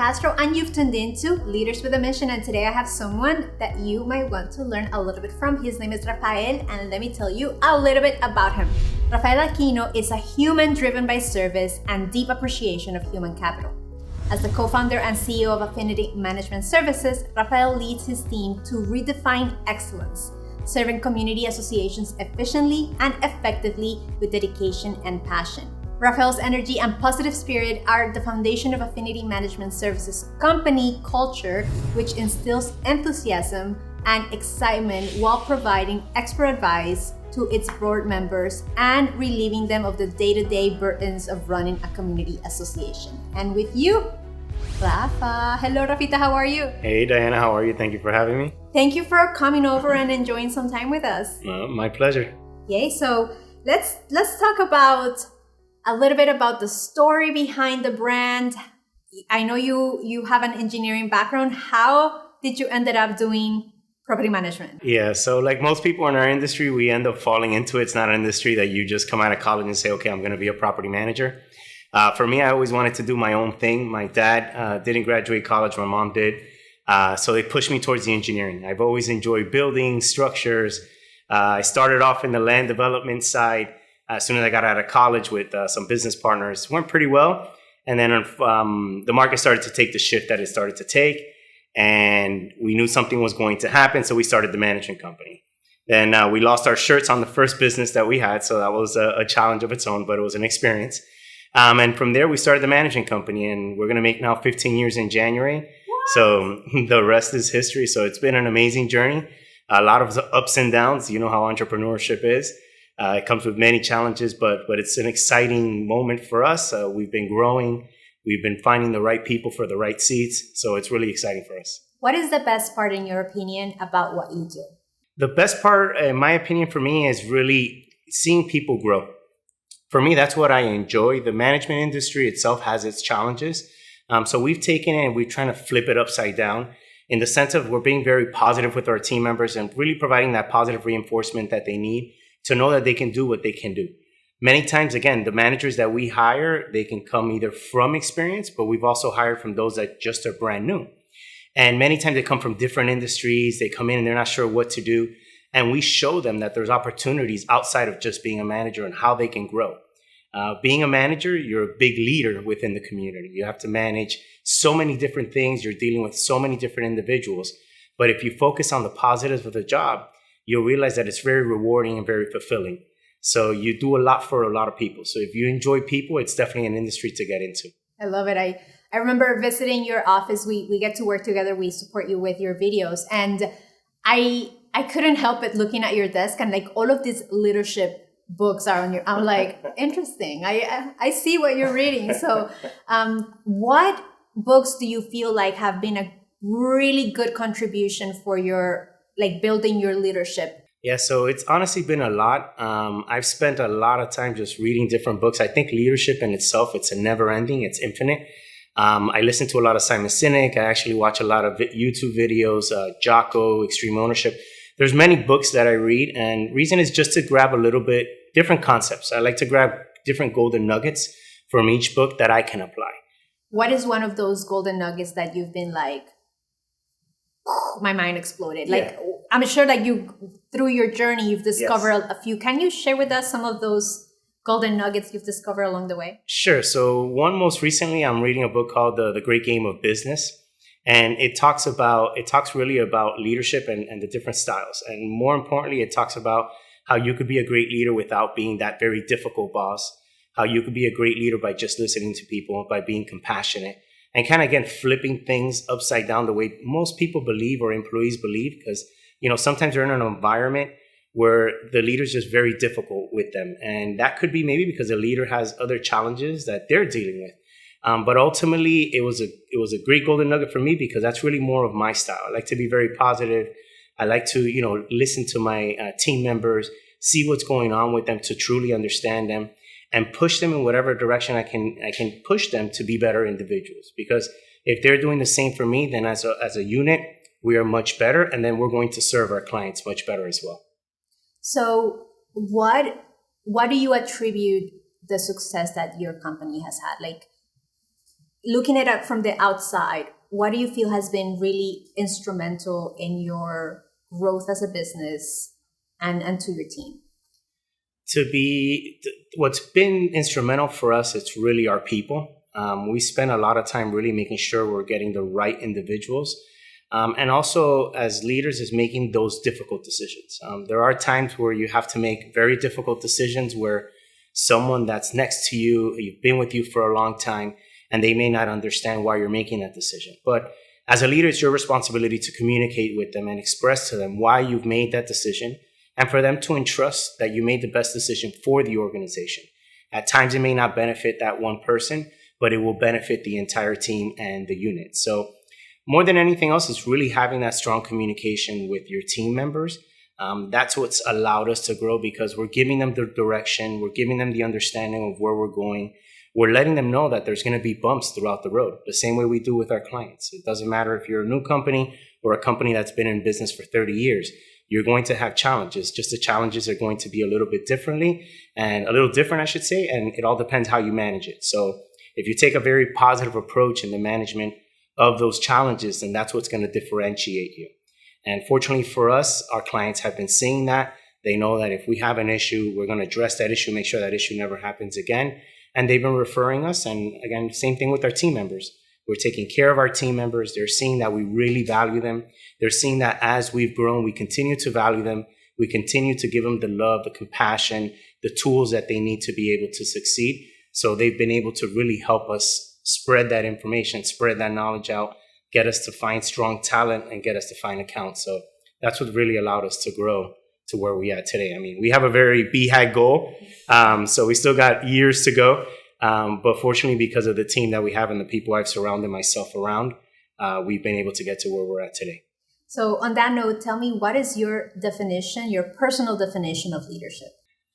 Castro, and you've tuned into Leaders with a Mission. And today I have someone that you might want to learn a little bit from. His name is Rafael, and let me tell you a little bit about him. Rafael Aquino is a human driven by service and deep appreciation of human capital. As the co-founder and CEO of Affinity Management Services, Rafael leads his team to redefine excellence, serving community associations efficiently and effectively with dedication and passion. Rafael's energy and positive spirit are the foundation of Affinity Management Services company culture, which instills enthusiasm and excitement while providing expert advice to its board members and relieving them of the day-to-day burdens of running a community association. And with you, Rafa. Hello, Rafita, how are you? Hey, Diana, how are you? Thank you for having me. Thank you for coming over and enjoying some time with us. My pleasure. Yay, so let's talk about a little bit about the story behind the brand. I know you have an engineering background. How did you ended up doing property management? Yeah, so like most people in our industry, we end up falling into it. It's not an industry that you just come out of college and say, okay, I'm going to be a property manager. For me, I always wanted to do my own thing. My dad didn't graduate college. My mom did. So they pushed me towards the engineering. I've always enjoyed building structures. I started off in the land development side. As soon as I got out of college with some business partners, went pretty well. And then the market started to take the shift that it started to take. And we knew something was going to happen. So we started the management company. Then we lost our shirts on the first business that we had. So that was a challenge of its own, but it was an experience. And from there, we started the management company. And we're going to make now 15 years in January. What? So the rest is history. So it's been an amazing journey. A lot of ups and downs. You know how entrepreneurship is. It comes with many challenges, but it's an exciting moment for us. We've been growing. We've been finding the right people for the right seats. So it's really exciting for us. What is the best part, in your opinion, about what you do? The best part, in my opinion, for me is really seeing people grow. For me, that's what I enjoy. The management industry itself has its challenges. So we've taken it and we're trying to flip it upside down in the sense of we're being very positive with our team members and really providing that positive reinforcement that they need to know that they can do what they can do. Many times, again, the managers that we hire, they can come either from experience, but we've also hired from those that just are brand new. And many times they come from different industries. They come in and they're not sure what to do. And we show them that there's opportunities outside of just being a manager and how they can grow. Being a manager, you're a big leader within the community. You have to manage so many different things. You're dealing with so many different individuals. But if you focus on the positives of the job, you'll realize that it's very rewarding and very fulfilling. So you do a lot for a lot of people. So if you enjoy people, it's definitely an industry to get into. I love it. I remember visiting your office. We get to work together. We support you with your videos. And I couldn't help but looking at your desk and like all of these leadership books are on your, I'm like, interesting. I see what you're reading. So what books do you feel like have been a really good contribution for your like building your leadership? Yeah, so it's honestly been a lot. I've spent a lot of time just reading different books. I think leadership in itself, it's a never ending, it's infinite. I listen to a lot of Simon Sinek. I actually watch a lot of YouTube videos, Jocko, Extreme Ownership. There's many books that I read, and reason is just to grab a little bit different concepts. I like to grab different golden nuggets from each book that I can apply. What is one of those golden nuggets that you've been like, my mind exploded? Like, yeah. I'm sure that through your journey, you've discovered a few. Can you share with us some of those golden nuggets you've discovered along the way? Sure. So one most recently, I'm reading a book called The Great Game of Business. And it talks really about leadership and the different styles. And more importantly, it talks about how you could be a great leader without being that very difficult boss. How you could be a great leader by just listening to people, by being compassionate. And kind of, again, flipping things upside down the way most people believe or employees believe. Because, sometimes they're in an environment where the leader's just very difficult with them. And that could be maybe because the leader has other challenges that they're dealing with. But ultimately, it was a great golden nugget for me because that's really more of my style. I like to be very positive. I like to, listen to my team members, see what's going on with them to truly understand them and push them in whatever direction I can push them to be better individuals. Because if they're doing the same for me, then as a unit, we are much better. And then we're going to serve our clients much better as well. So what do you attribute the success that your company has had? Like, looking at it from the outside, what do you feel has been really instrumental in your growth as a business and to your team? What's been instrumental for us, it's really our people. We spend a lot of time really making sure we're getting the right individuals. And also as leaders is making those difficult decisions. There are times where you have to make very difficult decisions where someone that's next to you, you've been with you for a long time, and they may not understand why you're making that decision. But as a leader, it's your responsibility to communicate with them and express to them why you've made that decision, and for them to entrust that you made the best decision for the organization. At times, it may not benefit that one person, but it will benefit the entire team and the unit. So more than anything else, it's really having that strong communication with your team members. That's what's allowed us to grow, because we're giving them the direction, we're giving them the understanding of where we're going. We're letting them know that there's going to be bumps throughout the road, the same way we do with our clients. It doesn't matter if you're a new company or a company that's been in business for 30 years. You're going to have challenges. Just the challenges are going to be a little bit differently, and a little different, I should say, and it all depends how you manage it. So if you take a very positive approach in the management of those challenges, then that's what's going to differentiate you. And fortunately for us, our clients have been seeing that. They know that if we have an issue, we're going to address that issue, make sure that issue never happens again. And they've been referring us. And again, same thing with our team members. We're taking care of our team members. They're seeing that we really value them. They're seeing that as we've grown, we continue to value them. We continue to give them the love, the compassion, the tools that they need to be able to succeed. So they've been able to really help us spread that information, spread that knowledge out, get us to find strong talent, and get us to find accounts. So that's what really allowed us to grow to where we are today. I mean, we have a very BHAG goal, so we still got years to go. But fortunately, because of the team that we have and the people I've surrounded myself around, we've been able to get to where we're at today. So on that note, tell me, what is your definition, your personal definition of leadership?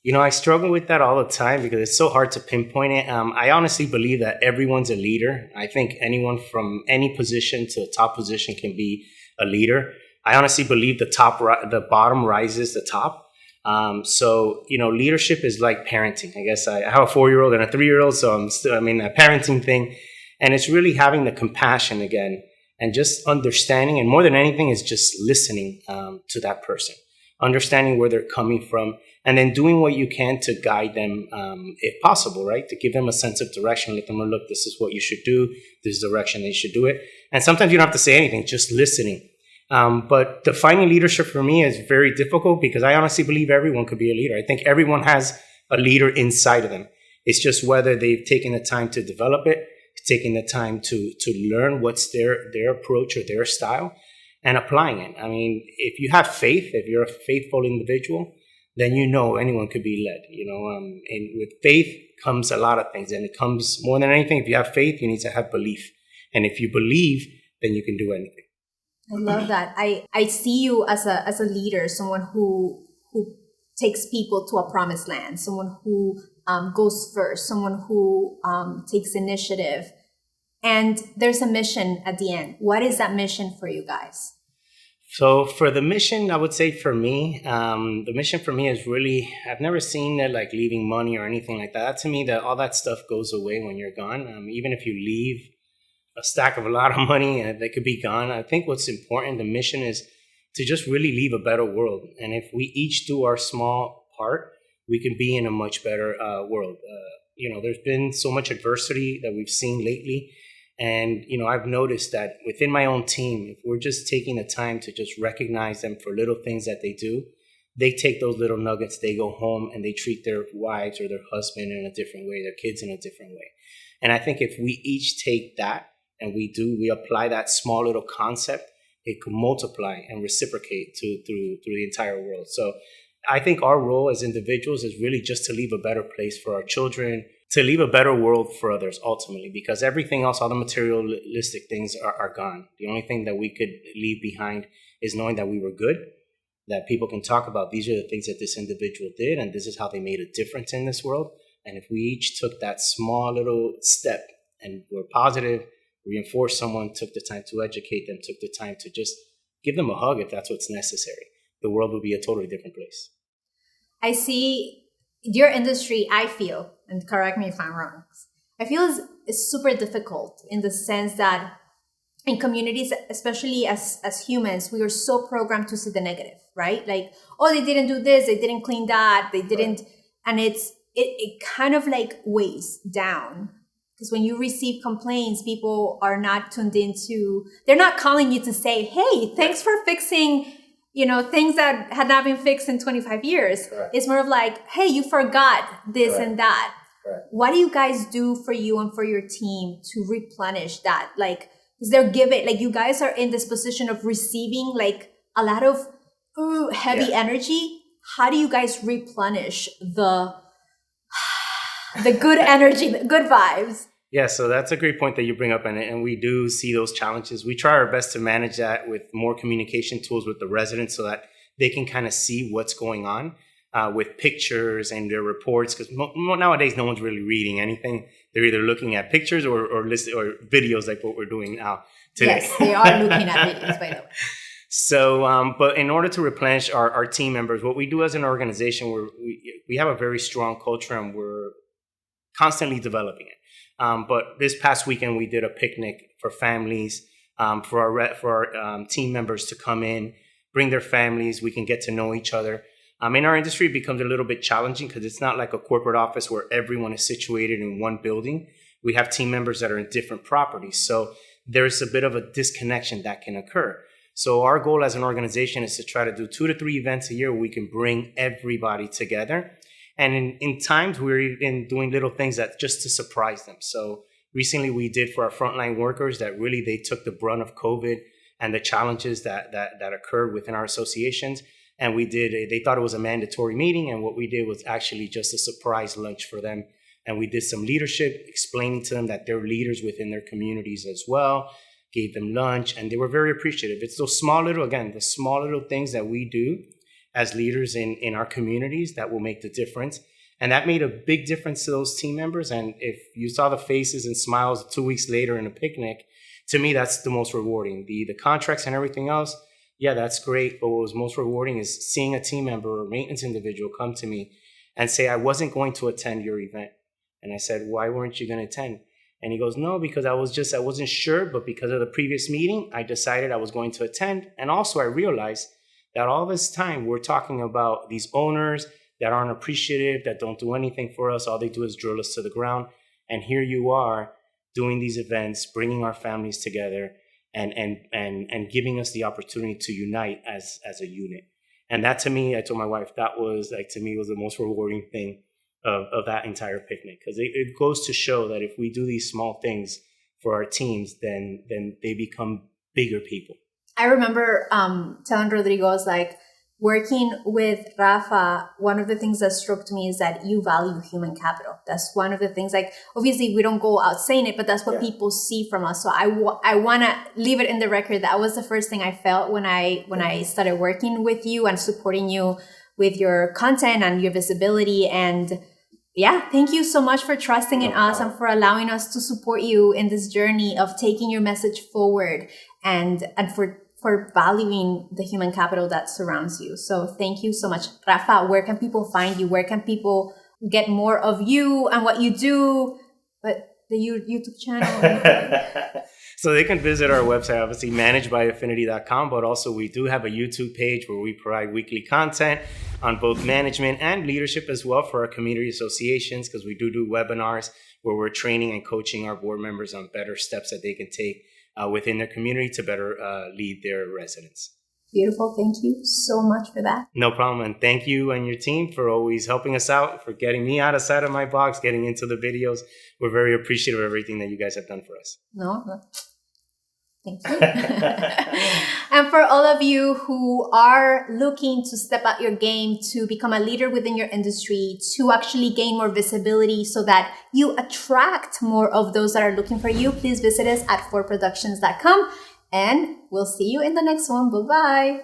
You know, I struggle with that all the time because it's so hard to pinpoint it. I honestly believe that everyone's a leader. I think anyone from any position to a top position can be a leader. I honestly believe the bottom rises the top. So, you know, leadership is like parenting. I guess I have a 4-year-old and a 3-year-old, so a parenting thing. And it's really having the compassion again and just understanding. And more than anything is just listening to that person, understanding where they're coming from, and then doing what you can to guide them, if possible, right? To give them a sense of direction, let them know, look, this is what you should do. This is the direction they should do it. And sometimes you don't have to say anything, just listening. But defining leadership for me is very difficult because I honestly believe everyone could be a leader. I think everyone has a leader inside of them. It's just whether they've taken the time to develop it, taking the time to learn what's their approach or their style and applying it. I mean, if you have faith, if you're a faithful individual, then you know anyone could be led, you know, and with faith comes a lot of things. And it comes more than anything, if you have faith, you need to have belief. And if you believe, then you can do anything. I love that. I see you as a leader, someone who takes people to a promised land, someone who goes first, someone who takes initiative. And there's a mission at the end. What is that mission for you guys? So for the mission, I would say for me, the mission for me is really, I've never seen it like leaving money or anything like that. To me, that all that stuff goes away when you're gone. Even if you leave a stack of a lot of money, they could be gone. I think what's important, the mission is to just really leave a better world. And if we each do our small part, we can be in a much better world. You know, there's been so much adversity that we've seen lately. And, you know, I've noticed that within my own team, if we're just taking the time to just recognize them for little things that they do, they take those little nuggets, they go home and they treat their wives or their husband in a different way, their kids in a different way. And I think if we each take that and we apply that small little concept, it can multiply and reciprocate through the entire world. So I think our role as individuals is really just to leave a better place for our children, to leave a better world for others ultimately, because everything else, all the materialistic things are gone. The only thing that we could leave behind is knowing that we were good, that people can talk about these are the things that this individual did and this is how they made a difference in this world. And if we each took that small little step and were positive, reinforced someone, took the time to educate them, took the time to just give them a hug if that's what's necessary, the world would be a totally different place. I see your industry, I feel, and correct me if I'm wrong, I feel is super difficult in the sense that in communities, especially as humans, we are so programmed to see the negative, right? Like, oh, they didn't do this, they didn't clean that, they didn't, and it kind of like weighs down. Because when you receive complaints, people are not tuned into, they're not calling you to say, hey, thanks for fixing, things that had not been fixed in 25 years. Correct. It's more of like, hey, you forgot this and that. Correct. What do you guys do for you and for your team to replenish that? Like, because they're giving, like, you guys are in this position of receiving like a lot of heavy energy. How do you guys replenish the good energy, the good vibes? Yeah, so that's a great point that you bring up, and we do see those challenges. We try our best to manage that with more communication tools with the residents so that they can kind of see what's going on with pictures and their reports. Because nowadays, no one's really reading anything. They're either looking at pictures or videos like what we're doing now today. Yes, they are looking at videos, by the way. So, but in order to replenish our team members, what we do as an organization, we have a very strong culture and we're constantly developing it. But this past weekend, we did a picnic for families, for our team members to come in, bring their families. We can get to know each other. In our industry, it becomes a little bit challenging because it's not like a corporate office where everyone is situated in one building. We have team members that are in different properties. So there's a bit of a disconnection that can occur. So our goal as an organization is to try to do 2 to 3 events a year where we can bring everybody together. And in times, we're even doing little things that just to surprise them. So recently we did for our frontline workers that really they took the brunt of COVID and the challenges that occurred within our associations. And they thought it was a mandatory meeting. And what we did was actually just a surprise lunch for them. And we did some leadership, explaining to them that they're leaders within their communities as well, gave them lunch, and they were very appreciative. It's those small little things that we do as leaders in our communities that will make the difference. And that made a big difference to those team members. And if you saw the faces and smiles 2 weeks later in a picnic, to me, that's the most rewarding. The contracts and everything else, yeah, that's great. But what was most rewarding is seeing a team member or maintenance individual come to me and say, I wasn't going to attend your event. And I said, why weren't you going to attend? And he goes, no, because I wasn't sure, but because of the previous meeting, I decided I was going to attend. And also I realized that all this time we're talking about these owners that aren't appreciative, that don't do anything for us. All they do is drill us to the ground. And here you are doing these events, bringing our families together and giving us the opportunity to unite as a unit. And that to me, I told my wife, that was like, to me, was the most rewarding thing of that entire picnic. Because it goes to show that if we do these small things for our teams, then they become bigger people. I remember telling Rodrigo, I was like, working with Rafa, one of the things that struck me is that you value human capital. That's one of the things, like, obviously we don't go out saying it, but that's what people see from us. So I want to leave it in the record. That was the first thing I felt when I started working with you and supporting you with your content and your visibility. And yeah, thank you so much for trusting in us and for allowing us to support you in this journey of taking your message forward and for valuing the human capital that surrounds you. So thank you so much. Rafa, where can people find you? Where can people get more of you and what you do? But the YouTube channel. So they can visit our website, obviously managedbyaffinity.com, but also we do have a YouTube page where we provide weekly content on both management and leadership as well for our community associations, because we do webinars where we're training and coaching our board members on better steps that they can take within their community to better lead their residents. Beautiful. Thank you so much for that. No problem. And thank you and your team for always helping us out, for getting me outside of my box, getting into the videos. We're very appreciative of everything that you guys have done for us. No. Thank you. And for all of you who are looking to step up your game, to become a leader within your industry, to actually gain more visibility so that you attract more of those that are looking for you, please visit us at 4productions.com and we'll see you in the next one. Bye-bye.